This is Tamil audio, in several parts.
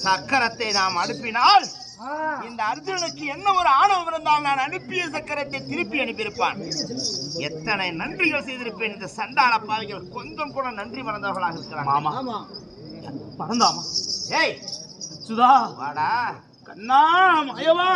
சக்கரத்தை நாம் அனுப்பினால் இந்த அர்ஜுனனுக்கு என்ன ஒரு ஆணவம் இருந்தால் நான் அனுப்பிய சக்கரத்தை திருப்பி அனுப்பியிருப்பான். எத்தனை நன்றிகள் செய்திருப்பேன். இந்த சண்டாள பாவிகள் கொஞ்சம் கூட நன்றி மறந்தவர்களாக இருக்கிறாங்க. பறந்தாமா? ஏய் சுதா வாடா கண்ணா மயவா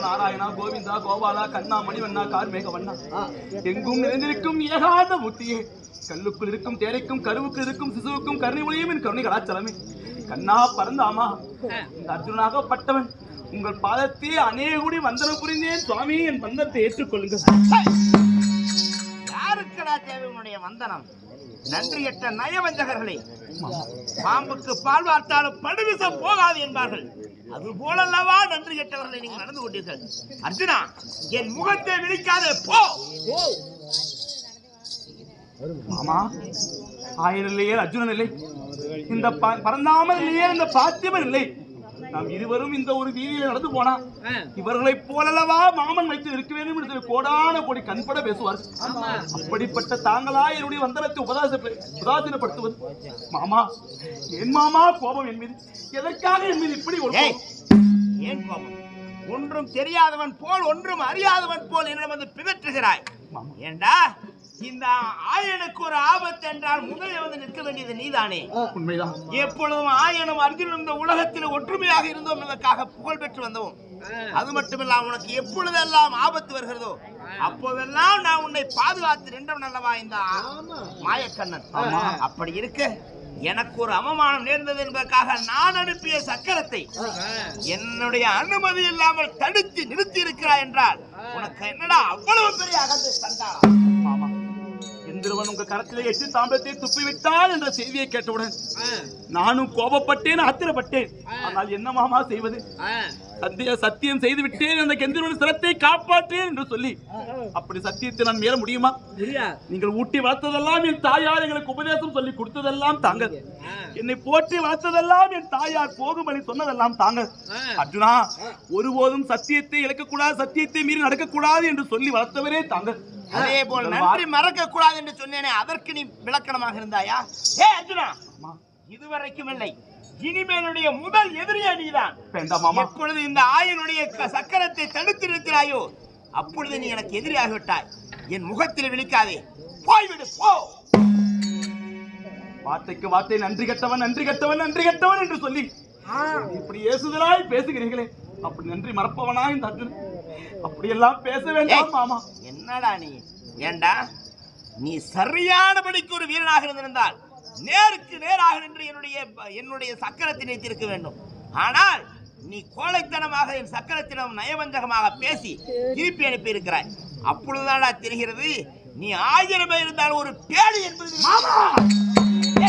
நாராயணா கோவிந்தா கோபாலா கண்ணா மணிவண்ணா கார்மேகவண்ணா எங்கும் நிறைந்திருக்கும் ஏகாத மூர்த்தியே, கல்லுக்குள் இருக்கும் தேரைக்கும் கருவுக்கு இருக்கும் சிசுவுக்கும் கருணை ஒளியும் என் கருணை கலாச்சலமே. கண்ணா பறந்தாமா, இந்த அர்ஜுனாகப்பட்டவன் உங்கள் பாதத்தை அநேக கூடி வந்தனம் புரிந்தேன் சுவாமி. என் வந்தனத்தை ஏற்றுக்கொள்ளுங்கள். யாருக்கடா தேவை உன்னுடைய வந்தனம்? நன்றியற்ற நயவஞ்சகர்களே, பாம்புக்கு பால் வார்த்தாலும் படுவிசம் போகாது என்பார்கள். அது போலல்லவா நன்றி கெட்டவர்களை நீங்கள் நடந்து கொண்டீர்கள். அர்ஜுனா, என் முகத்தை விழிக்காதே போ. மாமா, ஆயன் இல்லையே, அர்ஜுனன் இல்லை, இந்த பரந்தாமல் இல்லையே, இந்த பாத்தியமன் இல்லை. நாம் இருவரும் இந்த ஒரு வீதியில் நடந்து போனா இவர்களைப் போலல்லவா மாமன் வைத்து இருக்க வேண்டும் என்று கோடான கோடி கண்பட பேசுவார். அப்படிப்பட்ட தாங்களா என்னுடைய வந்தனத்தை உதாசீனப்படுத்துவது? மாமா, என் மாமா கோபம் என் மீது எதற்காக என் மீது இப்படி ஏன் கோபம்? ஒன்றும் தெரியாதவன் போல் ஒன்றும் அறியாதவன் போல் என்னிடம் வந்து பிதற்றுகிறாய். ஏண்டா, இந்த ஆயனுக்கு ஒரு ஆபத்து என்றால் முதலில் வந்து நிற்க வேண்டியது நீதானே. உண்மைதான். எப்பொழுதும் ஆயனும் அர்ஜுனும் இந்த உலகத்தில் ஒற்றுமையாக இருந்தோம் என்பதற்காக புகழ் பெற்று வந்தோம். அது மட்டுமில்லாம உனக்கு எப்பொழுதெல்லாம் ஆபத்து வருகிறதோ அப்போதெல்லாம் நான் உன்னை பாதுகாத்து நின்றவன் அல்லவா இந்த மாயக்கண்ணன். அப்படி இருக்க எனக்கு ஒரு அவமானம் நேர்ந்தது என்பதற்காக நான் அனுப்பிய சக்கரத்தை என்னுடைய அனுமதி இல்லாமல் தடுத்து நிறுத்தி இருக்கிறாய் என்றால் உனக்கு என்னடா அவ்வளவு பெரிய அகந்தை தந்தாரா? மாமா, இந்திரவன் உங்க கரத்திலே எட்டு தாம்பத்தை துப்பிவிட்டால் என்ற செய்தியை கேட்டவுடன் நானும் கோபப்பட்டேன், ஆத்திரப்பட்டேன். ஆனால் என்ன மாமா செய்வது? சத்தியம் செய்து விட்டேன், அந்த கெந்திரவன் சிரத்தை காப்பாற்றேன் என்று சொல்லி. அப்படி சத்தியத்தை நான் மீற முடியுமா? நீங்கள் ஊட்டி வளர்த்ததெல்லாம் என் தாயார் எங்களுக்கு உபதேசம் சொல்லி கொடுத்ததெல்லாம் தாங்கள். என்னை போற்றி வளர்த்ததெல்லாம் என் தாயார் போகும்படி சொன்னதெல்லாம் தாங்கள். அர்ஜுனா, ஒருபோதும் சத்தியத்தை இழக்கக்கூடாது, சத்தியத்தை மீறி நடக்கக்கூடாது என்று சொல்லி வளர்த்தவரே தாங்கள். அதே போல் நன்றி மறக்க கூடாது என்று சொன்னேனே, அதற்கு நீ விளக்கணமாக இருந்தாயா? ஏ அர்ஜுனா, இதுவரைக்கும் இல்லை, இனிமேலுடைய முதல் எதிரியா நீதான். எப்பொழுது இந்த ஆயனுடைய சக்கரத்தை தடுத்து நிறுத்தினாயோ அப்பொழுது நீ எனக்கு எதிரியாகிவிட்டாய். என் முகத்தில் விழிக்காதே, போய்விடு போ. வார்த்தைக்கு வார்த்தை நன்றி கெட்டவன், நன்றி கெட்டவன், நன்றி கெட்டவன் என்று சொல்லி இப்படி ஏசுதலாய் பேசுகிறீர்களே, அப்படி நன்றி மறப்பவனா இந்த அர்ஜுன்? அப்படியெல்லாம் பேச வேண்டாம் மாமா. என்னடா நீ? ஏண்டா, நீ சரியானபடிக்கு ஒரு வீரனாக இருந்திருந்தால் நேருக்கு நேராக நின்று என்னுடைய சக்கரத்தை நிறுத்தியிருக்க வேண்டும். ஆனால் நீ கோழைத்தனமாக என் சக்கரத்திடம் நயவஞ்சகமாக பேசி திருப்பி அனுப்பி இருக்கிறாய். அப்பொழுதுதானா தெரிகிறது நீ 1000 பேர் இருந்தாலும் ஒரு பேடி என்பது. மாமா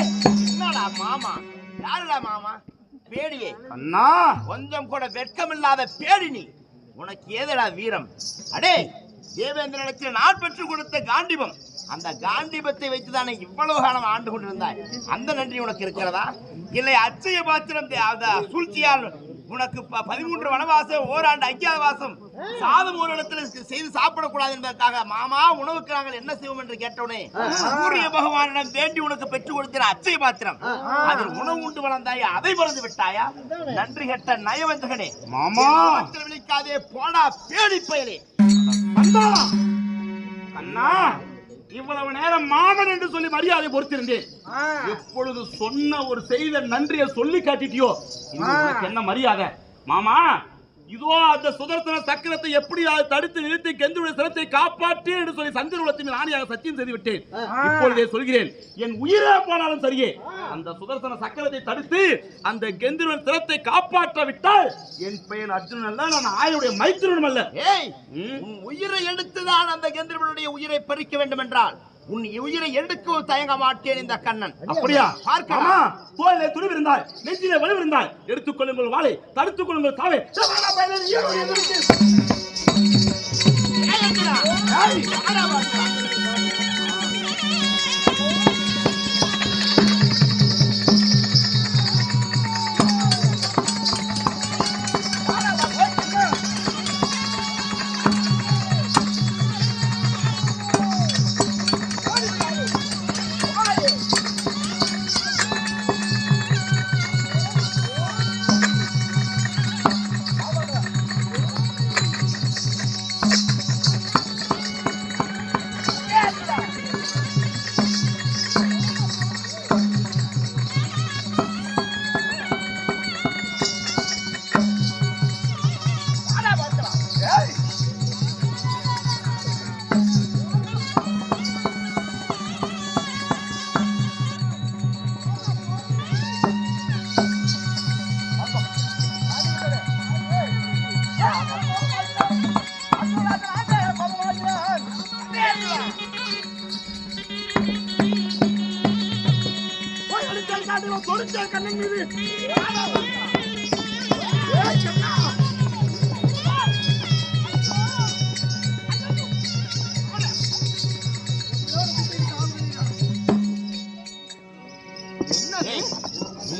என்னடா மாமா? யாருடா மாமா? பேடியே அண்ணா. கொஞ்சம் கூட வெட்கமில்லாத பேடி நீ. உனக்கு ஏதடா வீரம்? அடே தேவேந்திரனுக்கு நான் பெற்றுக் கொடுத்த காண்டிபம், அந்த காண்டிபத்தை வைத்துதானே இவ்வளவு காலம் ஆண்டு கொண்டிருந்தாய். அந்த நன்றி உனக்கு இருக்கிறதா? இல்லை அச்சய பாத்திரம் சூழ்ச்சியால் உனக்கு 13 வனவாசம், ஓராண்டு அஞ்ஞாதவாசம், சாதம் ஒரு இடத்துல செய்து சாப்பிடக்கூடாது என்பதற்காக மாமா உணவுக்கு நாங்கள் என்ன செய்வோம் என்று கேட்டவுடனே சூரிய பகவானிடம் வேண்டி உனக்கு பெற்றுக் கொடுத்த அச்சய பாத்திரம், அதில் உணவு உண்டு வளர்ந்தாயா, அதை மறந்து விட்டாயா? நன்றி கெட்ட நயவஞ்சகனே மாமா. விழிக்காதே போடா பேடி பயலே. அண்ணா இவ்வளவு நேரம் மாமன் என்று சொல்லி மரியாதை பொறுத்திருந்தேன். எப்பொழுது சொன்ன ஒரு செய்த நன்றியை சொல்லி காட்டிட்டியோ, என்ன மரியாதை மாமா? இதோ அந்த சுதர்சன சக்கரத்தை எப்படி தடுத்து நிறுத்தி கெந்துடைய சிரத்தை காப்பாற்று என்று சொல்லி சந்திரகுலத்தின் ஆணையாக சத்தியம் செய்து விட்டேன். இப்பொழுதே சொல்கிறேன், என் உயிரே போனாலும் சரியே அந்த சுதர்சன சக்கரத்தை தடுத்து அந்த கெந்துடைய சிரத்தை காப்பாற்றாவிட்டால் என் பெயர் அர்ஜுனன் அல்ல, நான் ஆயுடைய மைத்திரனும் அல்ல. ஏய், உன் உயிரை எடுத்துதான் அந்த கெந்திரனுடைய உயிரை பறிக்க வேண்டும் என்றால் உன் உயிரை எடுக்க தயங்க மாட்டேன் இந்த கண்ணன். அப்படியா? பார்க்கலாம். தோளிலே துணிவு இருந்தால், நெஞ்சிலே வலிவு இருந்தால் எடுத்துக் கொள்ளுங்கள் வாளை, தடுத்துக் கொள்ளுங்கள் சாவை.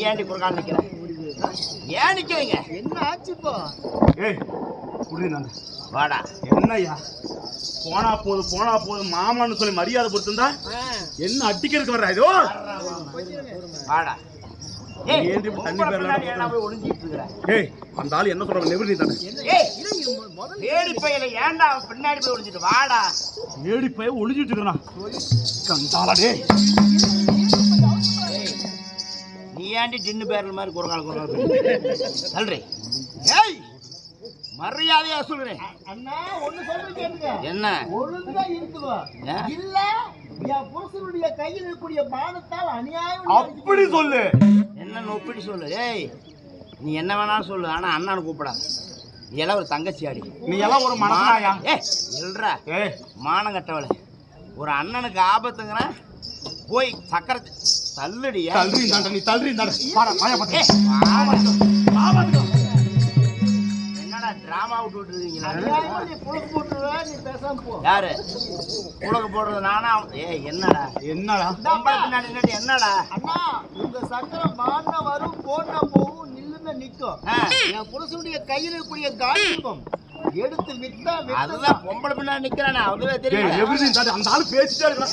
ஏண்டி குறுக்கால நிக்கிற? ஏன் நிக்கிறீங்க? என்ன ஆச்சு இப்போ? ஏய் புரியுது வாடா. என்னய்யா போனா போது மாமான்னு சொல்லி மரியாதை பொறுத்திருந்தா என்ன அடிக்கிறதுக்கு வர்றா? இதோ வாடா. ஏய் அந்த ஆளு என்ன சொல்ற? நெருங்கி தானே. ஏடி பையல ஏன்டா பின்னாடி போய் ஒளிஞ்சிட்டு வாடா. ஏடி பைய ஒளிஞ்சிட்டு இருக்கறான் கண்டாளா? டேய் நீ ஏண்டி டின்னு பேரல் மாதிரி குறகால சொல்றே? ஏய் மரியாதையா சொல்றேன். அண்ணா ஒண்ணு சொல்றேன் கேளுங்க. என்ன? ஒழுங்கா இருக்குவா இல்ல என் புருஷனுடைய கையில் இருக்கக்கூடிய பானத்தால் அநியாயம். அப்படி சொல்லு. என்ன ஒப்பிடி சொல்லு. ஏய் நீ என்ன வேணாலும் சொல்லு, ஆனா அண்ணான்னு கூப்பிடாத. நீ எல்லாம் ஒரு தங்கச்சி ஆடி. நீ எல்லாம் ஒரு மனசாயா? இல்லடா. மானம் கட்டவளே, ஒரு அண்ணனுக்கு ஆபத்துங்கிற போய் சக்கர தள்ளுடியா? தள்ளுறீங்க நீ தள்ளுறீங்க. என்னடா டிராமா விட்டு இருக்கீங்களா? நீ புழுக்கு போட்டுருவ, நீ பேசாம போ. யாரு புழுக்கு போடுறது? நானா? என்னடா பின்னாடி என்னடா? அண்ணா உங்க சக்கரம் மாறின வரும், போனா போகும், நில்லுன்னு நிக்கும். என் புருஷனுடைய கையில் இருக்கக்கூடிய காண்டிபம் எடுத்து விட்டா அதுதான் பொம்பளை பின்னாடி நிக்கிறானே, அதுவே தெரியும். அந்த ஆளு பேசிட்டே இருக்கான்.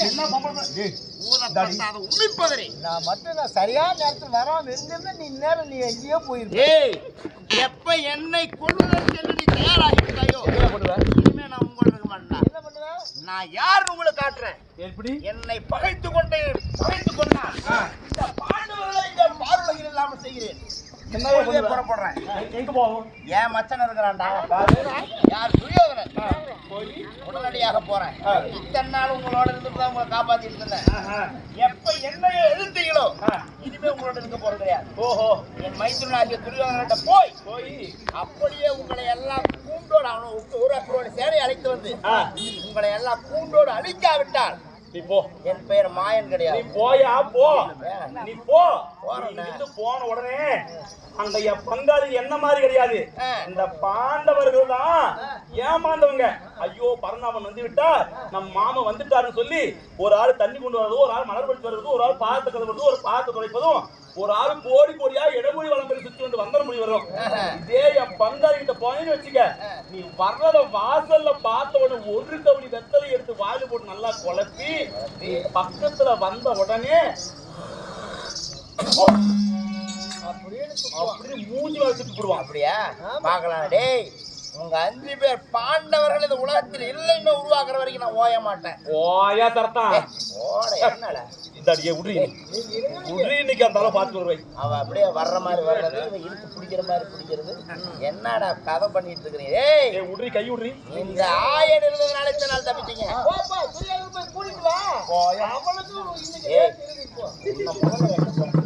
என்ன உண்மைப்பதறி நான் மட்டும் நான் சரியான நேரத்தில் வராம இருந்திருந்தா நீ நேரம் நீ எங்கேயோ போயிருக்க. எப்ப என்னை கொள்வதற்கு நீ தயாராகிட்டாயோ இனிமே நான் உங்களோட இருக்க மாட்டேன். என்ன பண்ணுவேன்? நான் யாருன்னு உங்களுக்கு காட்டுறேன். எப்படி? என்னை பகைத்து கொண்டா இந்த பாண்டவர்களை இந்த பார்வையில் இல்லாமல் செய்கிறேன். புறப்படுறேன். எங்க போவோம்? ஏன் மச்சன் இருக்கிறான்டா? யார்? துரியோதனன். உடனடியாக போறேன். இத்தனை நாள் உங்களோட இருந்து உங்களை காப்பாத்திட்டு இருந்தேன். எப்ப என்னைய எதிர்த்தீங்களோ இனிமே உங்களோட இருக்க போறது கிடையாது. ஓஹோ. என் மைத்துனாகிய துரியோதனன் போய் அப்படியே உங்களை எல்லாம் கூண்டோட 3 சேனை அழைத்து வந்து உங்களை எல்லாம் கூண்டோடு அழிக்காவிட்டால் நீ போ. என் பெயர் மாயன் கிடையாது. நீ போயா போ. நீ போ. போறேன். போன உடனே அந்த பங்காளி என்ன மாதிரி கிடையாது. இந்த பாண்டவர்கள் தான் ஏமாந்தவங்க. ஐயோ பரந்தாமன் வந்து விட்டா நம்ம மாமா வந்துட்டாருன்னு சொல்லி ஒரு ஆள் தண்ணி கொண்டு வரதும், ஒரு ஆள் மலர் பறிச்சு வர்றதும், ஒரு ஆள் பாத்து கழுவுறதும், ஒரு பாத்து துடைப்பதும், ஒரு ஆள் கோடி கோடியா இடமொழி வளம்பெறி சுத்தி வந்து வந்தர மொழி வரும். இதே என் பங்காளி கிட்ட போனேன்னு வச்சுக்க, நீ வர்றத வாசல்ல பார்த்த உடனே ஒரு கவடி வெத்தலை எடுத்து வாயில போட்டு நல்லா குழப்பி பக்கத்துல வந்த உடனே அப்படி மூஞ்சி வச்சுட்டு போடுவான். அப்படியா பாக்கலாம். டேய் உங்க 5 பேர் பாண்டவர்கள் இந்த உலகத்தில் இல்லைன்னு உருவாக்குற வரைக்கும் நான் ஓய மாட்டேன். ஓயா தரத்தான் ஓட என்னடா இந்த அடியே உட்ரி இன்னைக்கு அந்த அளவு பார்த்து வருவாய். அவ அப்படியே வர்ற மாதிரி வர்றது, இவன் இழுத்து பிடிக்கிற மாதிரி பிடிக்கிறது. என்னடா கதை பண்ணிட்டு இருக்கிறீங்க? ஏய் உட்ரி கை உட்ரி. இந்த ஆயன் இருந்ததுனால இத்தனை நாள் தப்பிட்டீங்க. கூட்டிட்டு வா. அவனுக்கு இன்னைக்கு ஏய் திரும்பி போ. உன்னை முதல்ல வைக்க போறேன்.